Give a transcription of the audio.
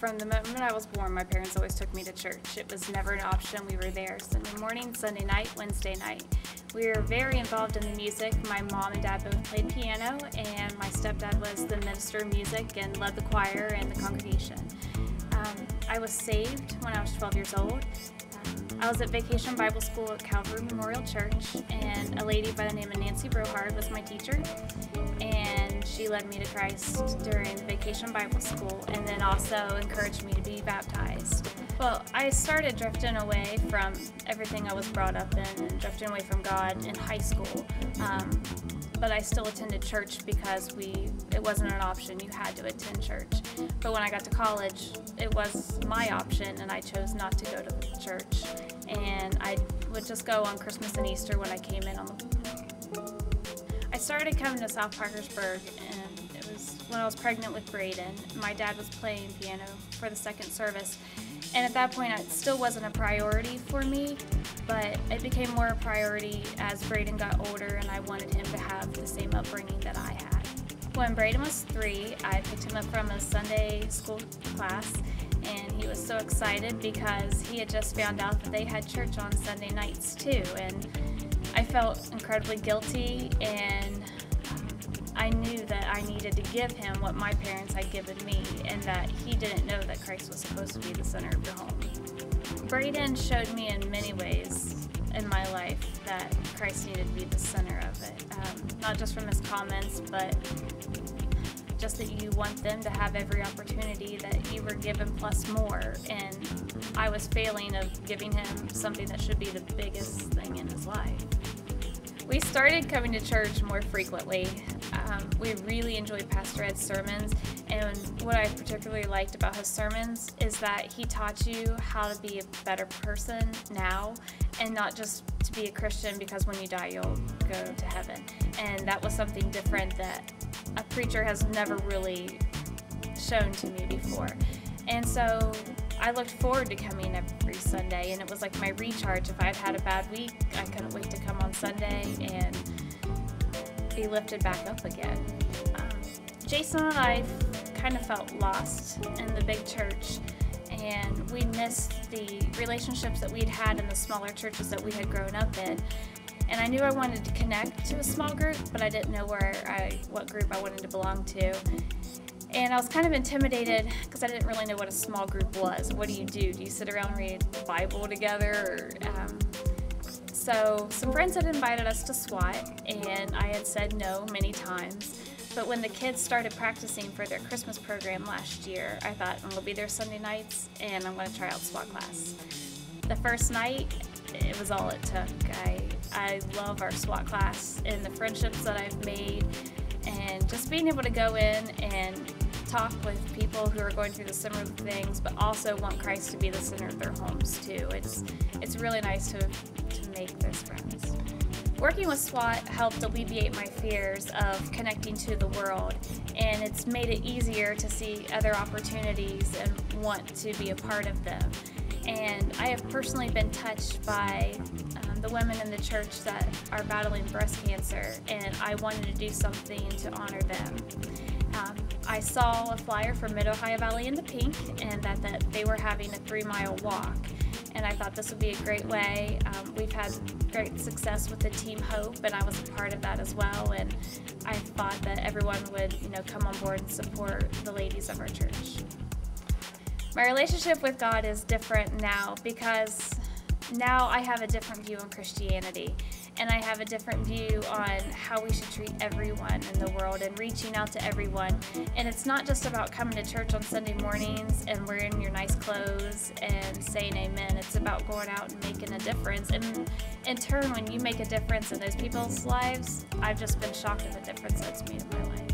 From the moment I was born, my parents always took me to church. It was never an option. We were there Sunday morning, Sunday night, Wednesday night. We were very involved in the music. My mom and dad both played piano, and my stepdad was the minister of music and led the choir and the congregation. I was saved when I was 12 years old. I was at Vacation Bible School at Calvary Memorial Church, and a lady by the name of Nancy Brohard was my teacher, and she led me to Christ during Vacation Bible School, and then also encouraged me to be baptized. Well, I started drifting away from everything I was brought up in and drifting away from God in high school, but I still attended church because it wasn't an option. You had to attend church. But when I got to college, it was my option, and I chose not to go to church. And I would just go on Christmas and Easter when I came in I started coming to South Parkersburg, and it was when I was pregnant with Braden. My dad was playing piano for the second service, and at that point it still wasn't a priority for me, but it became more a priority as Braden got older and I wanted him to have the same upbringing that I had. When Braden was 3, I picked him up from a Sunday school class, and he was so excited because he had just found out that they had church on Sunday nights too, and I felt incredibly guilty, and I knew that I needed to give him what my parents had given me, and that he didn't know that Christ was supposed to be the center of the home. Braden showed me in many ways in my life that Christ needed to be the center of it. Not just from his comments, but just that you want them to have every opportunity that you were given plus more, and I was failing of giving him something that should be the biggest thing in his life. We started coming to church more frequently. We really enjoyed Pastor Ed's sermons, and what I particularly liked about his sermons is that he taught you how to be a better person now, and not just to be a Christian because when you die you'll go to heaven. And that was something different that a preacher has never really shown to me before. And so I looked forward to coming every Sunday, and it was like my recharge. If I had a bad week, I couldn't wait to come on Sunday and be lifted back up again. Jason and I kind of felt lost in the big church, and we missed the relationships that we'd had in the smaller churches that we had grown up in. And I knew I wanted to connect to a small group, but I didn't know what group I wanted to belong to. And I was kind of intimidated because I didn't really know what a small group was. What do? Do you sit around and read the Bible together? So some friends had invited us to SWAT, and I had said no many times. But when the kids started practicing for their Christmas program last year, I thought, I'm going to be there Sunday nights, and I'm going to try out SWAT class. The first night, it was all it took. I love our SWAT class and the friendships that I've made, and just being able to go in and talk with people who are going through the similar things, but also want Christ to be the center of their homes too. It's really nice to make those friends. Working with SWAT helped alleviate my fears of connecting to the world, and it's made it easier to see other opportunities and want to be a part of them. And I have personally been touched by the women in the church that are battling breast cancer, and I wanted to do something to honor them. I saw a flyer from Mid-Ohio Valley in the Pink, and that they were having a 3-mile walk. And I thought this would be a great way. We've had great success with the Team Hope, and I was a part of that as well. And I thought that everyone would, come on board and support the ladies of our church. My relationship with God is different now because now I have a different view on Christianity, and I have a different view on how we should treat everyone in the world and reaching out to everyone. And it's not just about coming to church on Sunday mornings and wearing your nice clothes and saying amen. It's about going out and making a difference. And in turn, when you make a difference in those people's lives, I've just been shocked at the difference that's made in my life.